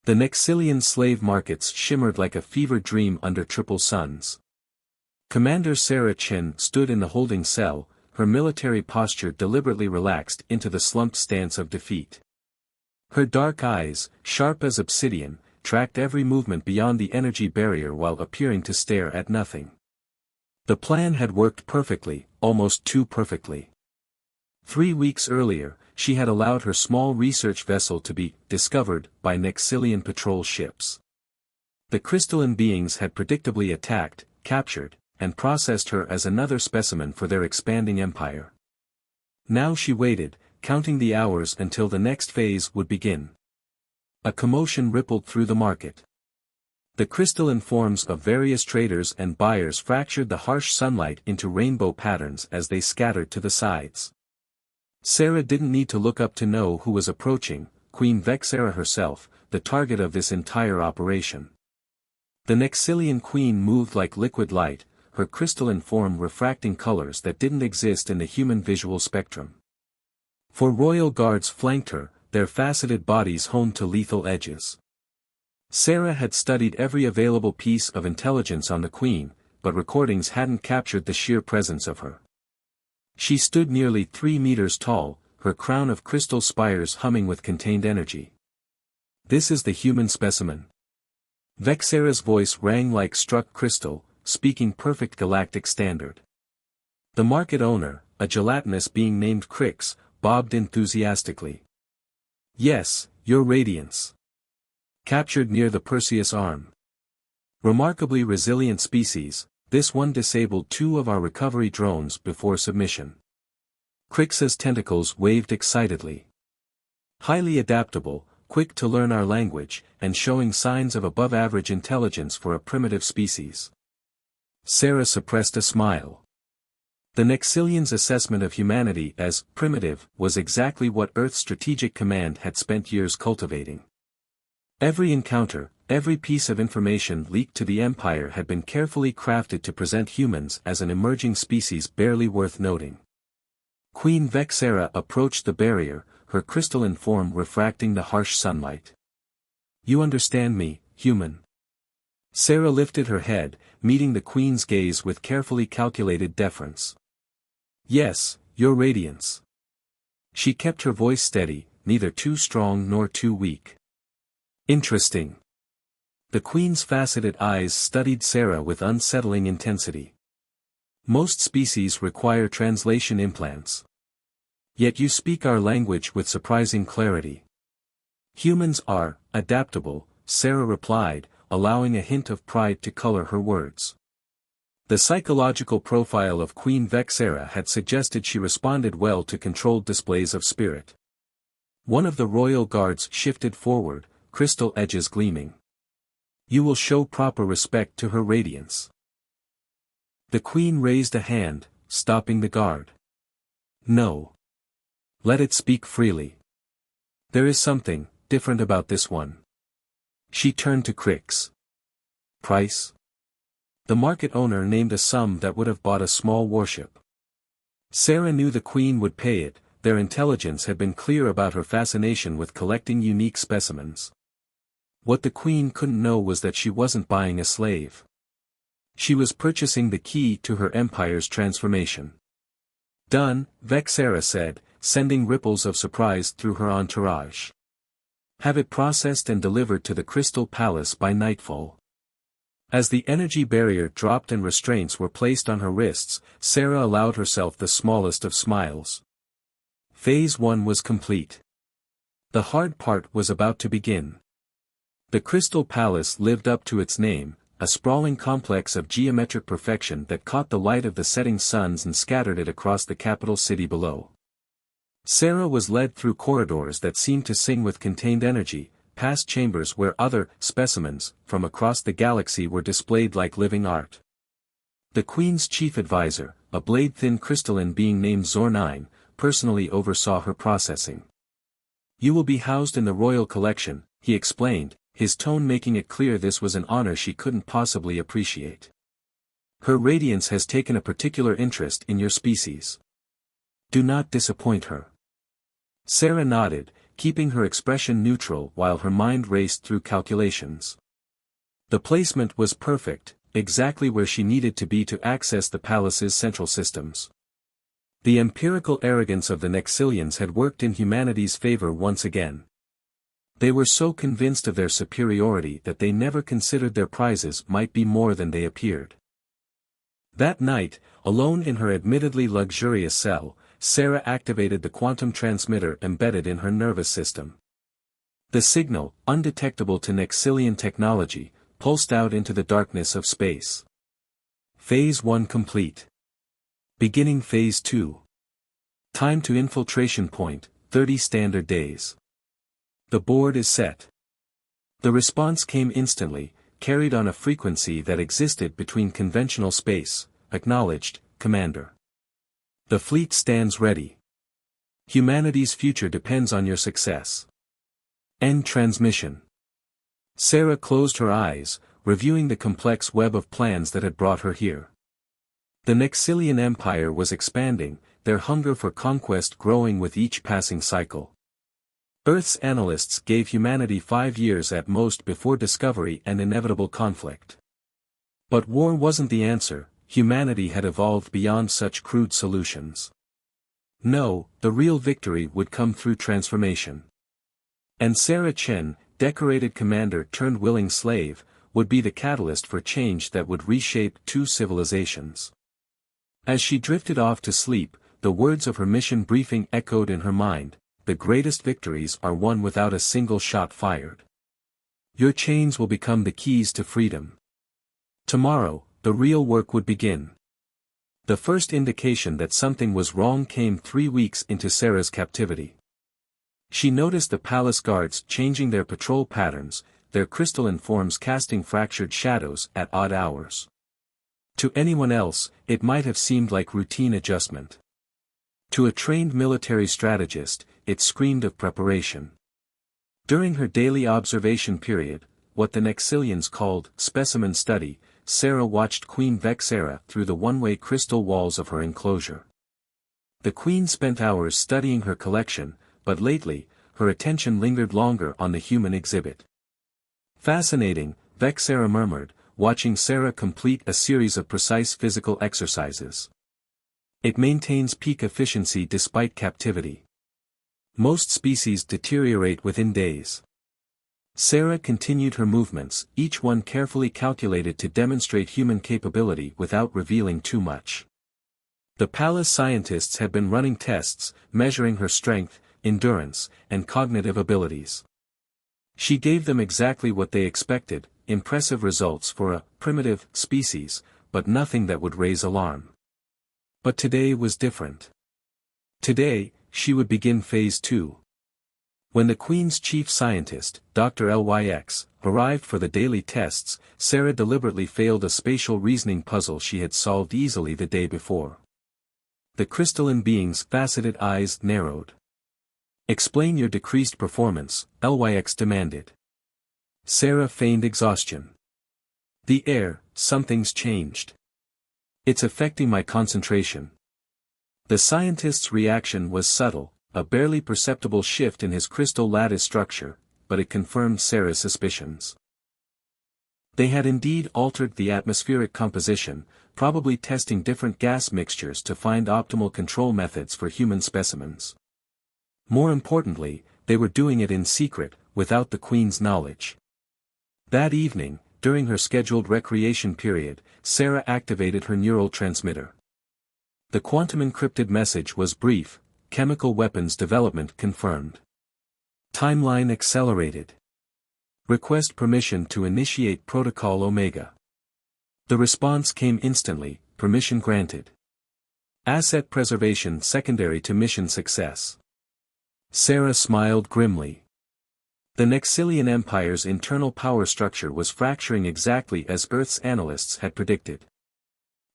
The Nexilian slave markets shimmered like a fever dream under triple suns. Commander Sarah Chin stood in the holding cell, her military posture deliberately relaxed into the slumped stance of defeat. Her dark eyes, sharp as obsidian, tracked every movement beyond the energy barrier while appearing to stare at nothing. The plan had worked perfectly, almost too perfectly. 3 weeks earlier, she had allowed her small research vessel to be discovered by Nexilian patrol ships. The crystalline beings had predictably attacked, captured, and processed her as another specimen for their expanding empire. Now she waited, counting the hours until the next phase would begin. A commotion rippled through the market. The crystalline forms of various traders and buyers fractured the harsh sunlight into rainbow patterns as they scattered to the sides. Sarah didn't need to look up to know who was approaching, Queen Vexera herself, the target of this entire operation. The Nexilian queen moved like liquid light, her crystalline form refracting colors that didn't exist in the human visual spectrum. 4 royal guards flanked her, their faceted bodies honed to lethal edges. Sarah had studied every available piece of intelligence on the queen, but recordings hadn't captured the sheer presence of her. She stood nearly 3 meters tall, her crown of crystal spires humming with contained energy. This is the human specimen. Vexera's voice rang like struck crystal, speaking perfect galactic standard. The market owner, a gelatinous being named Crix, bobbed enthusiastically. Yes, your radiance. Captured near the Perseus arm. Remarkably resilient species, this one disabled 2 of our recovery drones before submission. Crix's tentacles waved excitedly. Highly adaptable, quick to learn our language, and showing signs of above-average intelligence for a primitive species. Sarah suppressed a smile. The Nexilians' assessment of humanity as primitive was exactly what Earth's Strategic Command had spent years cultivating. Every encounter, every piece of information leaked to the Empire had been carefully crafted to present humans as an emerging species barely worth noting. Queen Vexera approached the barrier, her crystalline form refracting the harsh sunlight. You understand me, human? Sarah lifted her head, meeting the queen's gaze with carefully calculated deference. Yes, your radiance. She kept her voice steady, neither too strong nor too weak. Interesting. The queen's faceted eyes studied Sarah with unsettling intensity. Most species require translation implants. Yet you speak our language with surprising clarity. Humans are adaptable, Sarah replied, allowing a hint of pride to color her words. The psychological profile of Queen Vexera had suggested she responded well to controlled displays of spirit. One of the royal guards shifted forward, crystal edges gleaming. You will show proper respect to her radiance. The queen raised a hand, stopping the guard. No. Let it speak freely. There is something different about this one. She turned to Crix. Price? The market owner named a sum that would have bought a small warship. Sarah knew the queen would pay it, their intelligence had been clear about her fascination with collecting unique specimens. What the queen couldn't know was that she wasn't buying a slave. She was purchasing the key to her empire's transformation. Done, Vexera said, sending ripples of surprise through her entourage. Have it processed and delivered to the Crystal Palace by nightfall. As the energy barrier dropped and restraints were placed on her wrists, Sarah allowed herself the smallest of smiles. Phase 1 was complete. The hard part was about to begin. The Crystal Palace lived up to its name, a sprawling complex of geometric perfection that caught the light of the setting suns and scattered it across the capital city below. Sarah was led through corridors that seemed to sing with contained energy, past chambers where other specimens from across the galaxy were displayed like living art. The Queen's chief advisor, a blade-thin crystalline being named Zornine, personally oversaw her processing. You will be housed in the royal collection, he explained, his tone making it clear this was an honor she couldn't possibly appreciate. Her radiance has taken a particular interest in your species. Do not disappoint her. Sarah nodded, keeping her expression neutral while her mind raced through calculations. The placement was perfect, exactly where she needed to be to access the palace's central systems. The empirical arrogance of the Nexilians had worked in humanity's favor once again. They were so convinced of their superiority that they never considered their prizes might be more than they appeared. That night, alone in her admittedly luxurious cell, Sarah activated the quantum transmitter embedded in her nervous system. The signal, undetectable to Nexilian technology, pulsed out into the darkness of space. Phase 1 complete. Beginning Phase 2. Time to infiltration point, 30 standard days. The board is set. The response came instantly, carried on a frequency that existed between conventional space. Acknowledged, Commander. The fleet stands ready. Humanity's future depends on your success. End transmission. Sarah closed her eyes, reviewing the complex web of plans that had brought her here. The Nexilian Empire was expanding, their hunger for conquest growing with each passing cycle. Earth's analysts gave humanity 5 years at most before discovery and inevitable conflict. But war wasn't the answer, humanity had evolved beyond such crude solutions. No, the real victory would come through transformation. And Sarah Chen, decorated commander turned willing slave, would be the catalyst for change that would reshape 2 civilizations. As she drifted off to sleep, the words of her mission briefing echoed in her mind: the greatest victories are won without a single shot fired. Your chains will become the keys to freedom. Tomorrow, the real work would begin. The first indication that something was wrong came 3 weeks into Sarah's captivity. She noticed the palace guards changing their patrol patterns, their crystalline forms casting fractured shadows at odd hours. To anyone else, it might have seemed like routine adjustment. To a trained military strategist, it screamed of preparation. During her daily observation period, what the Nexilians called specimen study, Sarah watched Queen Vexera through the one-way crystal walls of her enclosure. The queen spent hours studying her collection, but lately, her attention lingered longer on the human exhibit. Fascinating, Vexera murmured, watching Sarah complete a series of precise physical exercises. It maintains peak efficiency despite captivity. Most species deteriorate within days. Sarah continued her movements, each one carefully calculated to demonstrate human capability without revealing too much. The palace scientists had been running tests, measuring her strength, endurance, and cognitive abilities. She gave them exactly what they expected: impressive results for a primitive species, but nothing that would raise alarm. But today was different. Today, she would begin Phase 2. When the Queen's chief scientist, Dr. Lyx, arrived for the daily tests, Sarah deliberately failed a spatial reasoning puzzle she had solved easily the day before. The crystalline being's faceted eyes narrowed. "Explain your decreased performance," Lyx demanded. Sarah feigned exhaustion. "The air, something's changed. It's affecting my concentration." The scientist's reaction was subtle, a barely perceptible shift in his crystal lattice structure, but it confirmed Sarah's suspicions. They had indeed altered the atmospheric composition, probably testing different gas mixtures to find optimal control methods for human specimens. More importantly, they were doing it in secret, without the Queen's knowledge. That evening, during her scheduled recreation period, Sarah activated her neural transmitter. The quantum-encrypted message was brief: chemical weapons development confirmed. Timeline accelerated. Request permission to initiate Protocol Omega. The response came instantly: permission granted. Asset preservation secondary to mission success. Sarah smiled grimly. The Nexilian Empire's internal power structure was fracturing exactly as Earth's analysts had predicted.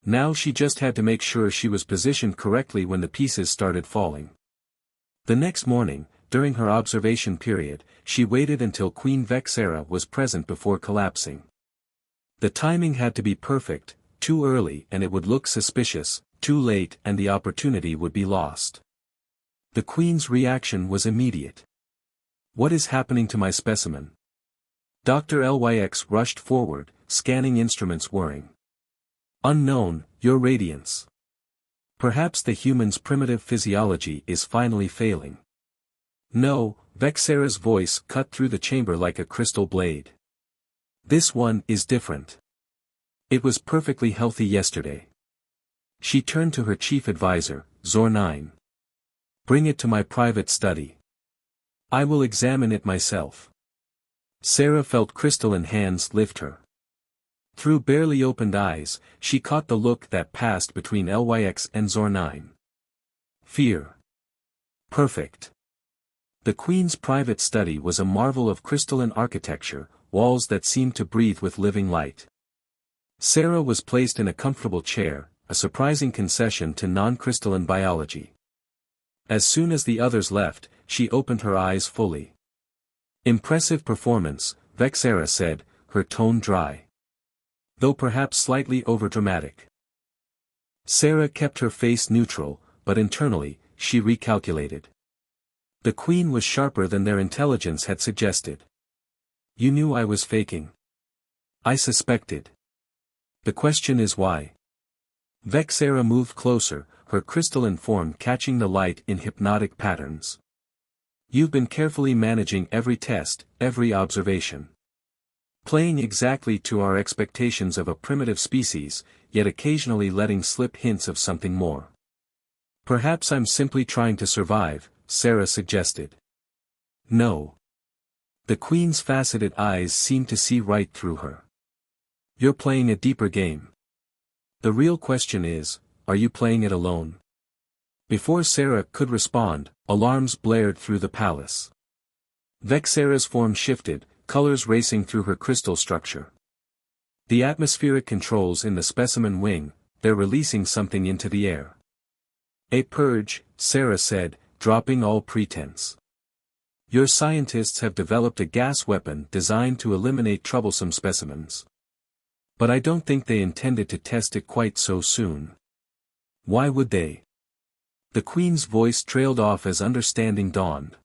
Now she just had to make sure she was positioned correctly when the pieces started falling. The next morning, during her observation period, she waited until Queen Vexera was present before collapsing. The timing had to be perfect: too early and it would look suspicious, too late and the opportunity would be lost. The Queen's reaction was immediate. What is happening to my specimen? Dr. Lyx rushed forward, scanning instruments whirring. Unknown, your radiance. Perhaps the human's primitive physiology is finally failing. No, Vexera's voice cut through the chamber like a crystal blade. This one is different. It was perfectly healthy yesterday. She turned to her chief advisor, Zor9. Bring it to my private study. I will examine it myself. Sarah felt crystalline hands lift her. Through barely opened eyes, she caught the look that passed between Lyx and Zor9. Fear. Perfect. The Queen's private study was a marvel of crystalline architecture, walls that seemed to breathe with living light. Sarah was placed in a comfortable chair, a surprising concession to non-crystalline biology. As soon as the others left, she opened her eyes fully. Impressive performance, Vexera said, her tone dry. Though perhaps slightly overdramatic. Sarah kept her face neutral, but internally, she recalculated. The Queen was sharper than their intelligence had suggested. You knew I was faking. I suspected. The question is why. Vexera moved closer, her crystalline form catching the light in hypnotic patterns. You've been carefully managing every test, every observation. Playing exactly to our expectations of a primitive species, yet occasionally letting slip hints of something more. Perhaps I'm simply trying to survive, Sarah suggested. No. The Queen's faceted eyes seemed to see right through her. You're playing a deeper game. The real question is, are you playing it alone? Before Sarah could respond, alarms blared through the palace. Vexera's form shifted, colors racing through her crystal structure. The atmospheric controls in the specimen wing, they're releasing something into the air. A purge, Sarah said, dropping all pretense. Your scientists have developed a gas weapon designed to eliminate troublesome specimens. But I don't think they intended to test it quite so soon. Why would they? The Queen's voice trailed off as understanding dawned.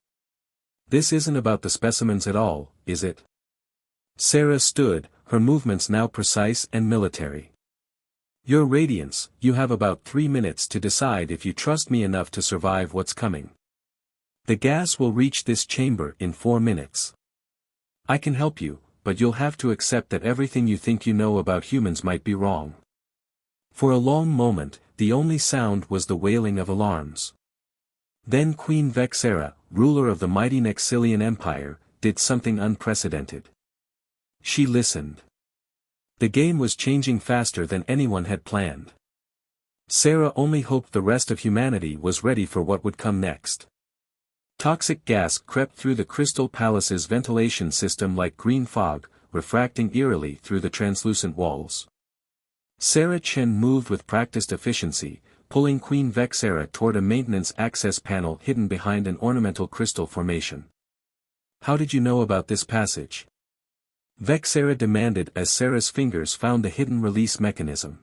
This isn't about the specimens at all, is it? Sarah stood, her movements now precise and military. Your Radiance, you have about 3 minutes to decide if you trust me enough to survive what's coming. The gas will reach this chamber in 4 minutes. I can help you, but you'll have to accept that everything you think you know about humans might be wrong. For a long moment, the only sound was the wailing of alarms. Then Queen Vexera, ruler of the mighty Nexilian Empire, did something unprecedented. She listened. The game was changing faster than anyone had planned. Sarah only hoped the rest of humanity was ready for what would come next. Toxic gas crept through the Crystal Palace's ventilation system like green fog, refracting eerily through the translucent walls. Sarah Chen moved with practiced efficiency, pulling Queen Vexera toward a maintenance access panel hidden behind an ornamental crystal formation. How did you know about this passage? Vexera demanded as Sarah's fingers found the hidden release mechanism.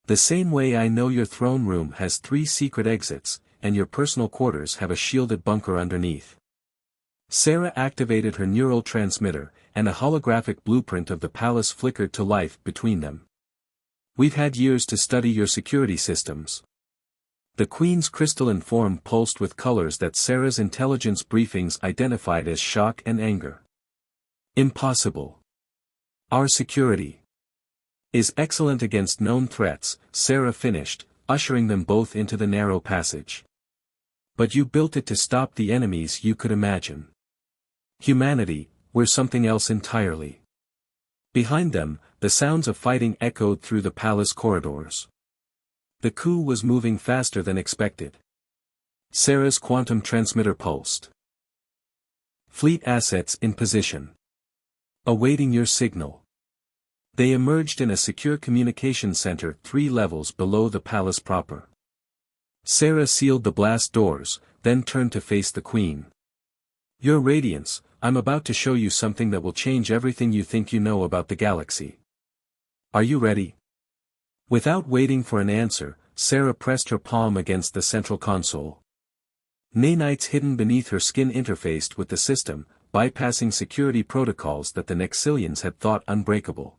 The same way I know your throne room has 3 secret exits, and your personal quarters have a shielded bunker underneath. Sarah activated her neural transmitter, and a holographic blueprint of the palace flickered to life between them. We've had years to study your security systems. The Queen's crystalline form pulsed with colors that Sarah's intelligence briefings identified as shock and anger. Impossible. Our security is excellent against known threats, Sarah finished, ushering them both into the narrow passage. But you built it to stop the enemies you could imagine. Humanity, we're something else entirely. Behind them, the sounds of fighting echoed through the palace corridors. The coup was moving faster than expected. Sarah's quantum transmitter pulsed. Fleet assets in position. Awaiting your signal. They emerged in a secure communication center 3 levels below the palace proper. Sarah sealed the blast doors, then turned to face the Queen. Your Radiance, I'm about to show you something that will change everything you think you know about the galaxy. Are you ready? Without waiting for an answer, Sarah pressed her palm against the central console. Nanites hidden beneath her skin interfaced with the system, bypassing security protocols that the Nexilians had thought unbreakable.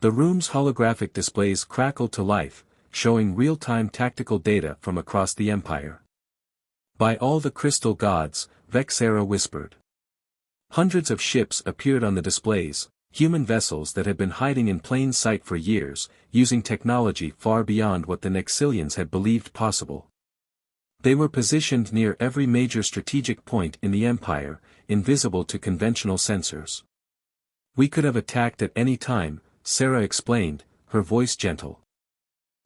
The room's holographic displays crackled to life, showing real-time tactical data from across the Empire. "By all the crystal gods," Vexera whispered. Hundreds of ships appeared on the displays, human vessels that had been hiding in plain sight for years, using technology far beyond what the Nexilians had believed possible. They were positioned near every major strategic point in the Empire, invisible to conventional sensors. "We could have attacked at any time," Sarah explained, her voice gentle.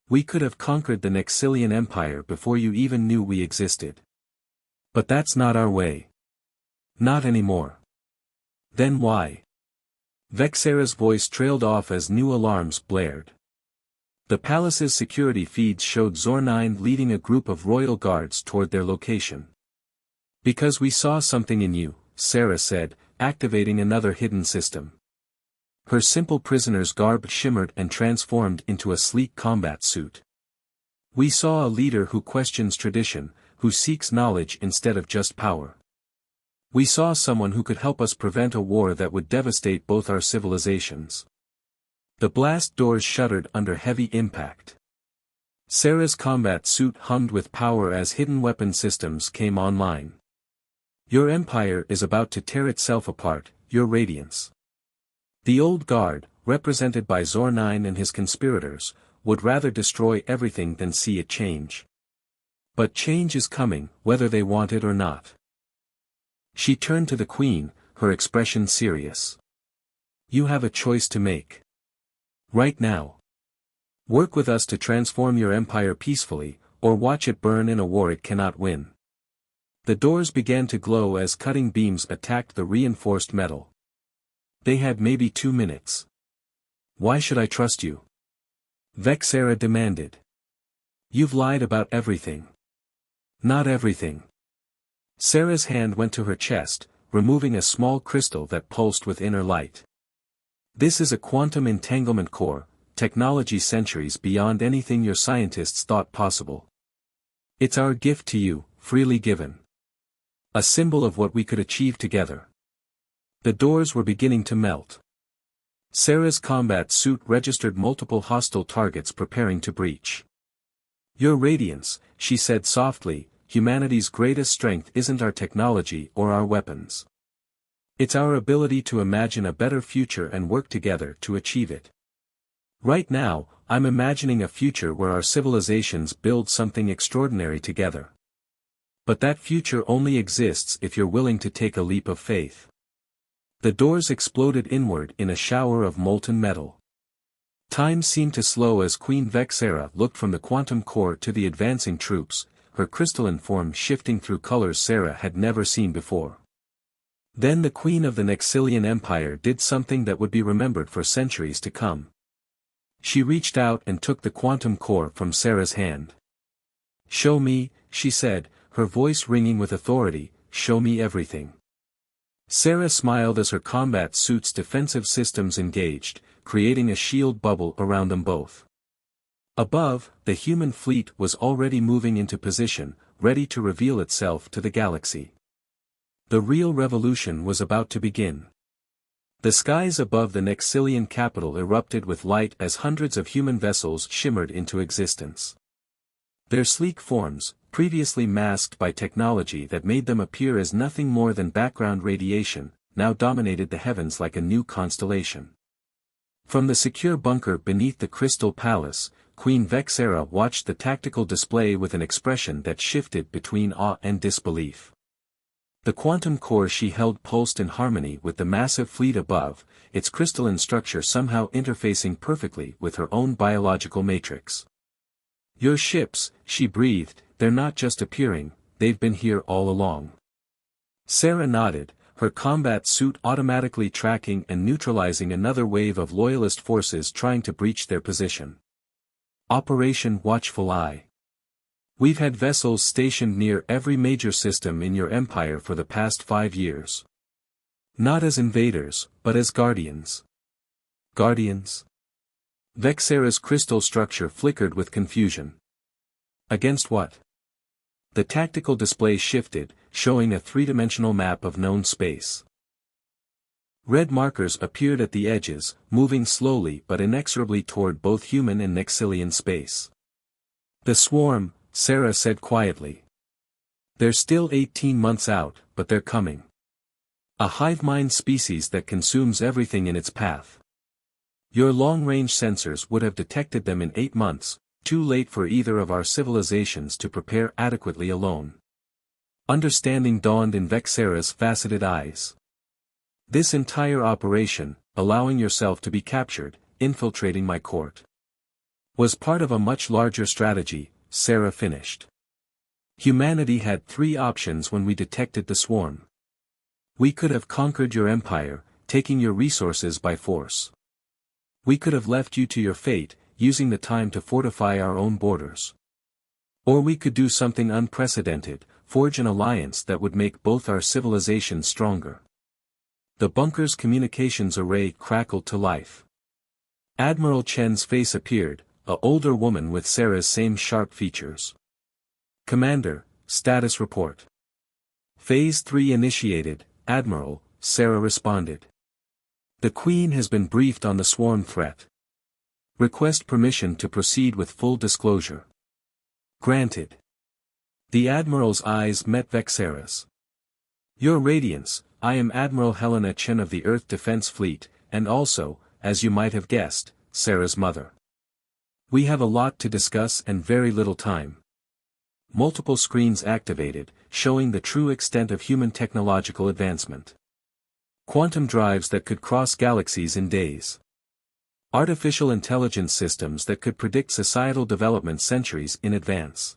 "We could have conquered the Nexilian Empire before you even knew we existed. But that's not our way. Not anymore." "Then why?" Vexera's voice trailed off as new alarms blared. The palace's security feeds showed Zor-9 leading a group of royal guards toward their location. "Because we saw something in you," Sarah said, activating another hidden system. Her simple prisoner's garb shimmered and transformed into a sleek combat suit. "We saw a leader who questions tradition, who seeks knowledge instead of just power. We saw someone who could help us prevent a war that would devastate both our civilizations." The blast doors shuddered under heavy impact. Sarah's combat suit hummed with power as hidden weapon systems came online. "Your empire is about to tear itself apart, your radiance." The old guard, represented by Zor-9 and his conspirators, would rather destroy everything than see it change. But change is coming, whether they want it or not. She turned to the Queen, her expression serious. "You have a choice to make. Right now. Work with us to transform your empire peacefully, or watch it burn in a war it cannot win." The doors began to glow as cutting beams attacked the reinforced metal. They had maybe 2 minutes. "Why should I trust you?" Vexera demanded. "You've lied about everything." "Not everything." Sarah's hand went to her chest, removing a small crystal that pulsed with inner light. "This is a quantum entanglement core, technology centuries beyond anything your scientists thought possible. It's our gift to you, freely given. A symbol of what we could achieve together." The doors were beginning to melt. Sarah's combat suit registered multiple hostile targets preparing to breach. "Your radiance," she said softly, "humanity's greatest strength isn't our technology or our weapons. It's our ability to imagine a better future and work together to achieve it. Right now, I'm imagining a future where our civilizations build something extraordinary together. But that future only exists if you're willing to take a leap of faith." The doors exploded inward in a shower of molten metal. Time seemed to slow as Queen Vexera looked from the quantum core to the advancing troops, her crystalline form shifting through colors Sarah had never seen before. Then the Queen of the Nexilian Empire did something that would be remembered for centuries to come. She reached out and took the quantum core from Sarah's hand. "Show me," she said, her voice ringing with authority, "show me everything." Sarah smiled as her combat suit's defensive systems engaged, creating a shield bubble around them both. Above, the human fleet was already moving into position, ready to reveal itself to the galaxy. The real revolution was about to begin. The skies above the Nexilian capital erupted with light as hundreds of human vessels shimmered into existence. Their sleek forms, previously masked by technology that made them appear as nothing more than background radiation, now dominated the heavens like a new constellation. From the secure bunker beneath the Crystal Palace, Queen Vexera watched the tactical display with an expression that shifted between awe and disbelief. The quantum core she held pulsed in harmony with the massive fleet above, its crystalline structure somehow interfacing perfectly with her own biological matrix. "Your ships," she breathed, "they're not just appearing, they've been here all along." Sarah nodded, her combat suit automatically tracking and neutralizing another wave of loyalist forces trying to breach their position. Operation Watchful Eye. "We've had vessels stationed near every major system in your empire for the past 5 years. Not as invaders, but as guardians." "Guardians?" Vexera's crystal structure flickered with confusion. "Against what?" The tactical display shifted, showing a three-dimensional map of known space. Red markers appeared at the edges, moving slowly but inexorably toward both human and Nexilian space. "The swarm," Sarah said quietly. "They're still 18 months out, but they're coming. A hive mind species that consumes everything in its path. Your long-range sensors would have detected them in 8 months, too late for either of our civilizations to prepare adequately alone." Understanding dawned in Vexera's faceted eyes. "This entire operation, allowing yourself to be captured, infiltrating my court, was part of a much larger strategy," Sarah finished. "Humanity had 3 options when we detected the swarm. We could have conquered your empire, taking your resources by force. We could have left you to your fate, using the time to fortify our own borders. Or we could do something unprecedented, forge an alliance that would make both our civilizations stronger." The bunker's communications array crackled to life. Admiral Chen's face appeared, an older woman with Sarah's same sharp features. "Commander, status report." "Phase 3 initiated, Admiral," Sarah responded. "The Queen has been briefed on the swarm threat. Request permission to proceed with full disclosure." "Granted." The Admiral's eyes met Vexera's. "Your Radiance, I am Admiral Helena Chen of the Earth Defense Fleet, and also, as you might have guessed, Sarah's mother. We have a lot to discuss and very little time." Multiple screens activated, showing the true extent of human technological advancement. Quantum drives that could cross galaxies in days. Artificial intelligence systems that could predict societal development centuries in advance.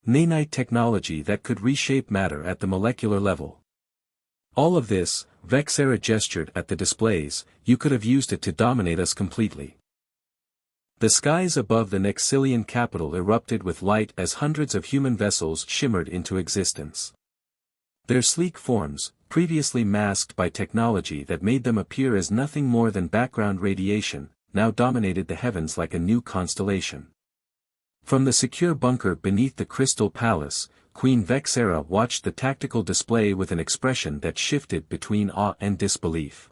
Nanite technology that could reshape matter at the molecular level. All of this, Vexera gestured at the displays, you could have used it to dominate us completely. The skies above the Nexilian capital erupted with light as hundreds of human vessels shimmered into existence. Their sleek forms, previously masked by technology that made them appear as nothing more than background radiation, now dominated the heavens like a new constellation. From the secure bunker beneath the Crystal Palace, Queen Vexera watched the tactical display with an expression that shifted between awe and disbelief.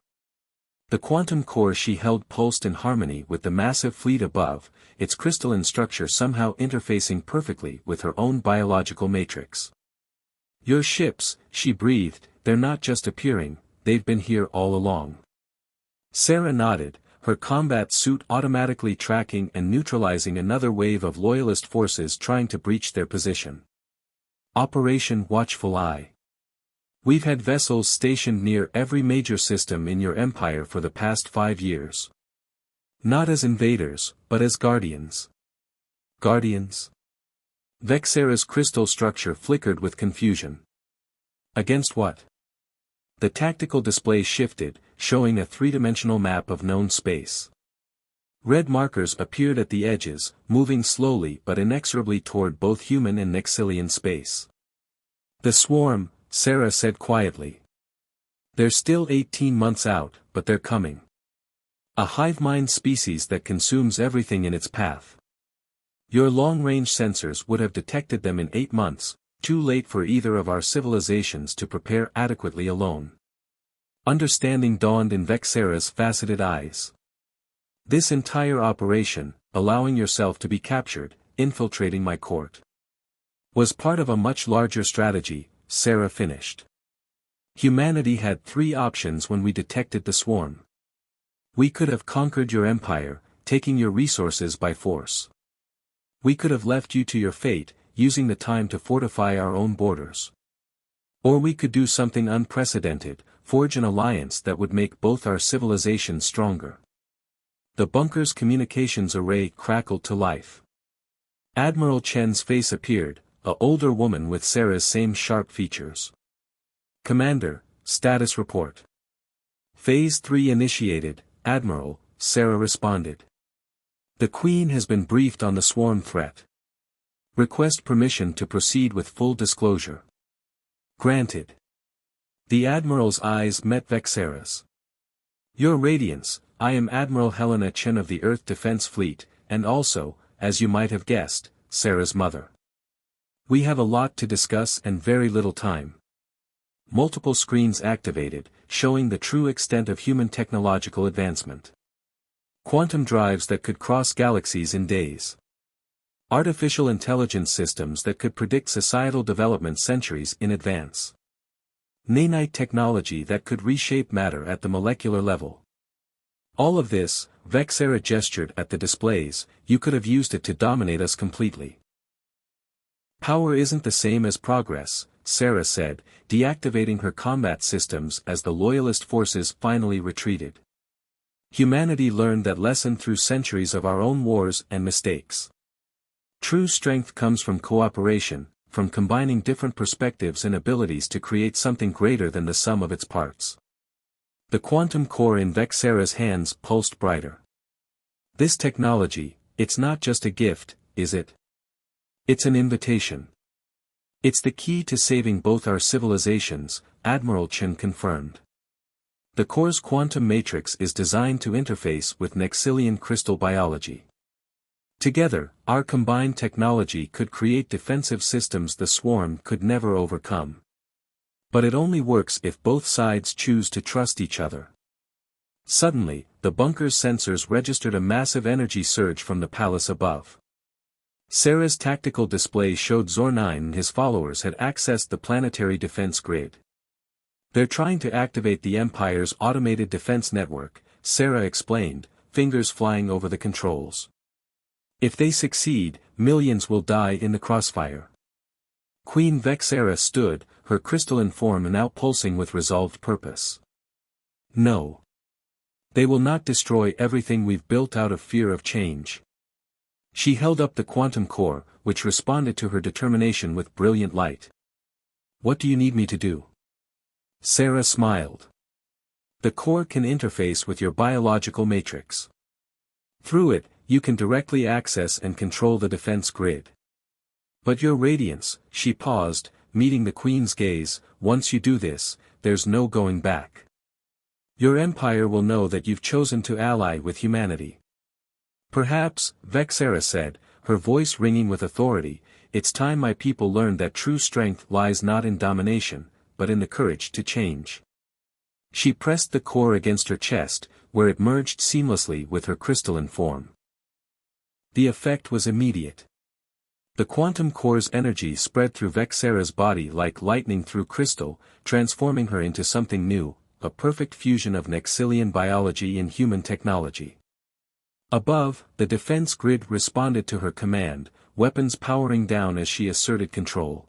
The quantum core she held pulsed in harmony with the massive fleet above, its crystalline structure somehow interfacing perfectly with her own biological matrix. "Your ships," she breathed, "they're not just appearing, they've been here all along." Sarah nodded, her combat suit automatically tracking and neutralizing another wave of loyalist forces trying to breach their position. Operation Watchful Eye. We've had vessels stationed near every major system in your empire for the past 5 years. Not as invaders, but as guardians. Guardians? Vexera's crystal structure flickered with confusion. Against what? The tactical display shifted, showing a three-dimensional map of known space. Red markers appeared at the edges, moving slowly but inexorably toward both human and Nexilian space. "The swarm," Sarah said quietly. "They're still 18 months out, but they're coming. A hive mind species that consumes everything in its path. Your long-range sensors would have detected them in 8 months, too late for either of our civilizations to prepare adequately alone." Understanding dawned in Vexera's faceted eyes. "This entire operation, allowing yourself to be captured, infiltrating my court, was part of a much larger strategy," Sarah finished. "Humanity had 3 options when we detected the swarm. We could have conquered your empire, taking your resources by force. We could have left you to your fate, using the time to fortify our own borders. Or we could do something unprecedented, forge an alliance that would make both our civilizations stronger." The bunker's communications array crackled to life. Admiral Chen's face appeared, an older woman with Sarah's same sharp features. "Commander, status report." "Phase 3 initiated, Admiral," Sarah responded. "The Queen has been briefed on the swarm threat. Request permission to proceed with full disclosure." "Granted." The Admiral's eyes met Vexera's. "Your Radiance, I am Admiral Helena Chen of the Earth Defense Fleet, and also, as you might have guessed, Sarah's mother. We have a lot to discuss and very little time. Multiple screens activated, showing the true extent of human technological advancement. Quantum drives that could cross galaxies in days. Artificial intelligence systems that could predict societal development centuries in advance. Nanite technology that could reshape matter at the molecular level. All of this, Vexera gestured at the displays, you could have used it to dominate us completely. Power isn't the same as progress, Sarah said, deactivating her combat systems as the loyalist forces finally retreated. Humanity learned that lesson through centuries of our own wars and mistakes. True strength comes from cooperation, from combining different perspectives and abilities to create something greater than the sum of its parts. The quantum core in Vexera's hands pulsed brighter. This technology, it's not just a gift, is it? It's an invitation. It's the key to saving both our civilizations, Admiral Chen confirmed. The core's quantum matrix is designed to interface with Nexilian crystal biology. Together, our combined technology could create defensive systems the swarm could never overcome. But it only works if both sides choose to trust each other. Suddenly, the bunker's sensors registered a massive energy surge from the palace above. Sarah's tactical display showed Zor-9 and his followers had accessed the planetary defense grid. They're trying to activate the Empire's automated defense network, Sarah explained, fingers flying over the controls. If they succeed, millions will die in the crossfire. Queen Vexera stood, her crystalline form now pulsing with resolved purpose. No. They will not destroy everything we've built out of fear of change. She held up the quantum core, which responded to her determination with brilliant light. What do you need me to do? Sarah smiled. The core can interface with your biological matrix. Through it, you can directly access and control the defense grid. But your radiance, she paused, meeting the Queen's gaze, once you do this, there's no going back. Your empire will know that you've chosen to ally with humanity. Perhaps, Vexera said, her voice ringing with authority, it's time my people learned that true strength lies not in domination, but in the courage to change. She pressed the core against her chest, where it merged seamlessly with her crystalline form. The effect was immediate. The quantum core's energy spread through Vexera's body like lightning through crystal, transforming her into something new, a perfect fusion of Nexilian biology and human technology. Above, the defense grid responded to her command, weapons powering down as she asserted control.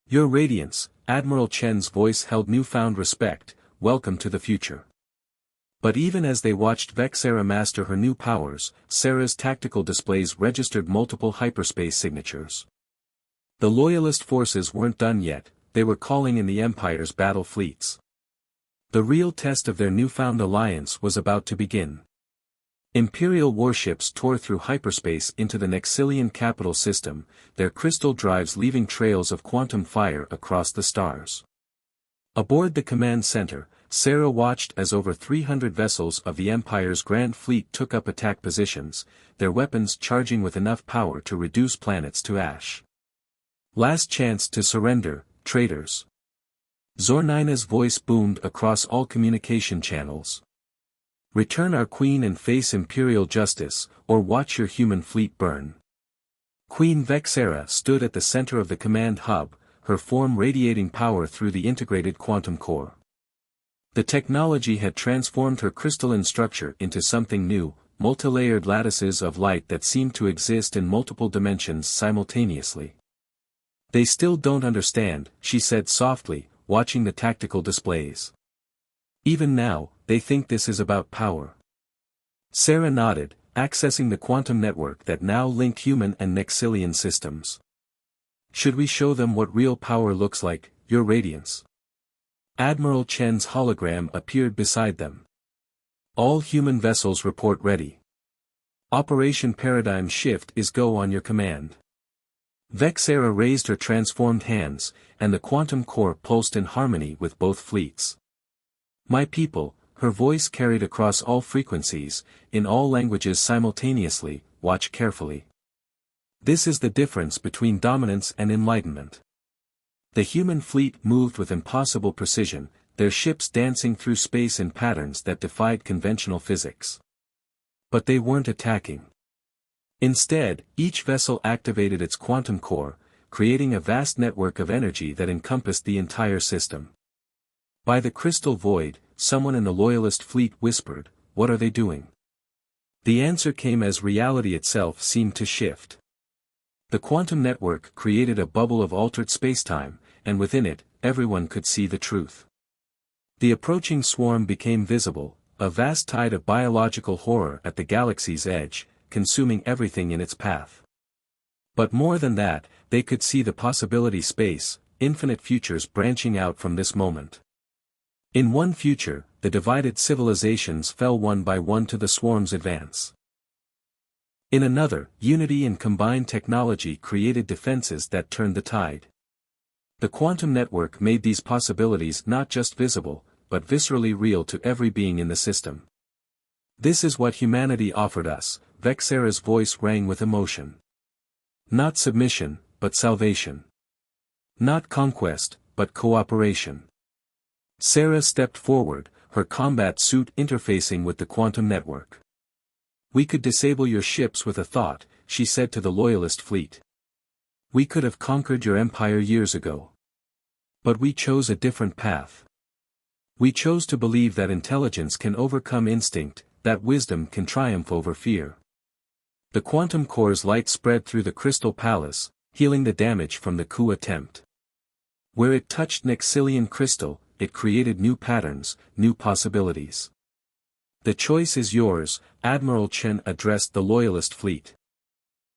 Your radiance, Admiral Chen's voice held newfound respect, welcome to the future. But even as they watched Vexera master her new powers, Sarah's tactical displays registered multiple hyperspace signatures. The loyalist forces weren't done yet, they were calling in the Empire's battle fleets. The real test of their newfound alliance was about to begin. Imperial warships tore through hyperspace into the Nexilian capital system, their crystal drives leaving trails of quantum fire across the stars. Aboard the command center, Sarah watched as over 300 vessels of the Empire's Grand Fleet took up attack positions, their weapons charging with enough power to reduce planets to ash. Last chance to surrender, traitors. Zor-9's voice boomed across all communication channels. Return our queen and face imperial justice, or watch your human fleet burn. Queen Vexera stood at the center of the command hub, her form radiating power through the integrated quantum core. The technology had transformed her crystalline structure into something new, multi-layered lattices of light that seemed to exist in multiple dimensions simultaneously. They still don't understand, she said softly, watching the tactical displays. Even now, they think this is about power. Sarah nodded, accessing the quantum network that now linked human and Nexilian systems. Should we show them what real power looks like, your radiance? Admiral Chen's hologram appeared beside them. All human vessels report ready. Operation Paradigm Shift is go on your command. Vexera raised her transformed hands, and the quantum core pulsed in harmony with both fleets. My people, her voice carried across all frequencies, in all languages simultaneously, watch carefully. This is the difference between dominance and enlightenment. The human fleet moved with impossible precision, their ships dancing through space in patterns that defied conventional physics. But they weren't attacking. Instead, each vessel activated its quantum core, creating a vast network of energy that encompassed the entire system. By the crystal void, someone in the Loyalist fleet whispered, "What are they doing?" The answer came as reality itself seemed to shift. The quantum network created a bubble of altered spacetime, and within it, everyone could see the truth. The approaching swarm became visible, a vast tide of biological horror at the galaxy's edge, consuming everything in its path. But more than that, they could see the possibility space, infinite futures branching out from this moment. In one future, the divided civilizations fell one by one to the swarm's advance. In another, unity and combined technology created defenses that turned the tide. The quantum network made these possibilities not just visible, but viscerally real to every being in the system. "This is what humanity offered us," Vexera's voice rang with emotion. "Not submission, but salvation. Not conquest, but cooperation." Sarah stepped forward, her combat suit interfacing with the quantum network. "We could disable your ships with a thought," she said to the Loyalist fleet. "We could have conquered your empire years ago. But we chose a different path. We chose to believe that intelligence can overcome instinct, that wisdom can triumph over fear." The quantum core's light spread through the crystal palace, healing the damage from the coup attempt. Where it touched Nexilian crystal, it created new patterns, new possibilities. "The choice is yours," Admiral Chen addressed the Loyalist fleet.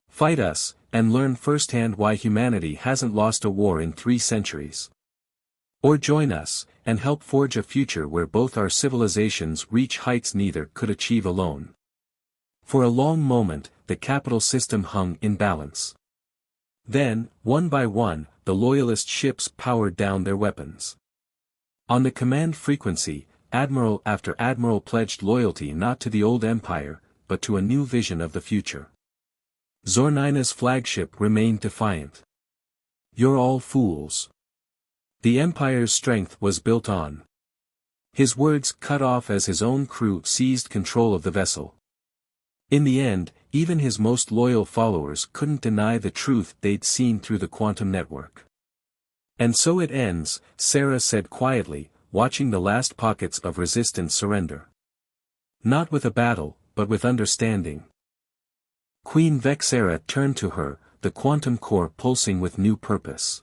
"Fight us, and learn firsthand why humanity hasn't lost a war in 3 centuries. Or join us, and help forge a future where both our civilizations reach heights neither could achieve alone." For a long moment, the capital system hung in balance. Then, one by one, the Loyalist ships powered down their weapons. On the command frequency, Admiral after Admiral pledged loyalty not to the old empire, but to a new vision of the future. Zornina's flagship remained defiant. "You're all fools. The Empire's strength was built on." His words cut off as his own crew seized control of the vessel. In the end, even his most loyal followers couldn't deny the truth they'd seen through the quantum network. "And so it ends," Sarah said quietly, watching the last pockets of resistance surrender. "Not with a battle, but with understanding." Queen Vexera turned to her, the quantum core pulsing with new purpose.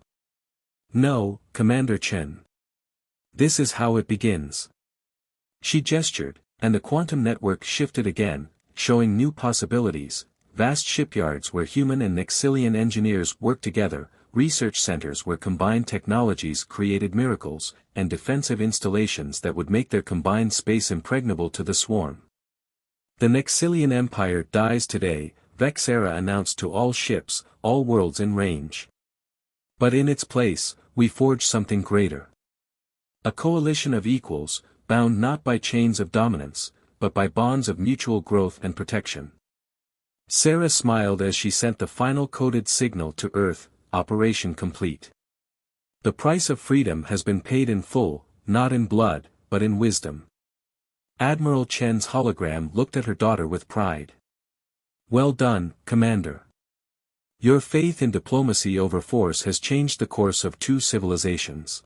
"No, Commander Chen. This is how it begins." She gestured, and the quantum network shifted again, showing new possibilities, vast shipyards where human and Nexilian engineers worked together, research centers where combined technologies created miracles, and defensive installations that would make their combined space impregnable to the swarm. "The Nexilian Empire dies today," Vexera announced to all ships, all worlds in range. "But in its place, we forge something greater. A coalition of equals, bound not by chains of dominance, but by bonds of mutual growth and protection." Sarah smiled as she sent the final coded signal to Earth, "Operation complete. The price of freedom has been paid in full, not in blood, but in wisdom." Admiral Chen's hologram looked at her daughter with pride. "Well done, Commander. Your faith in diplomacy over force has changed the course of 2 civilizations."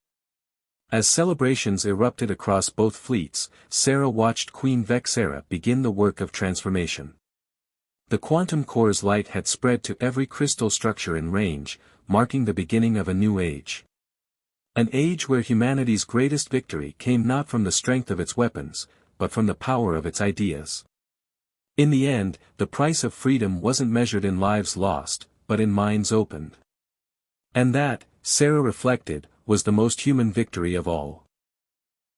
As celebrations erupted across both fleets, Sarah watched Queen Vexera begin the work of transformation. The quantum core's light had spread to every crystal structure in range, marking the beginning of a new age. An age where humanity's greatest victory came not from the strength of its weapons, but from the power of its ideas. In the end, the price of freedom wasn't measured in lives lost, but in minds opened. And that, Sarah reflected, was the most human victory of all.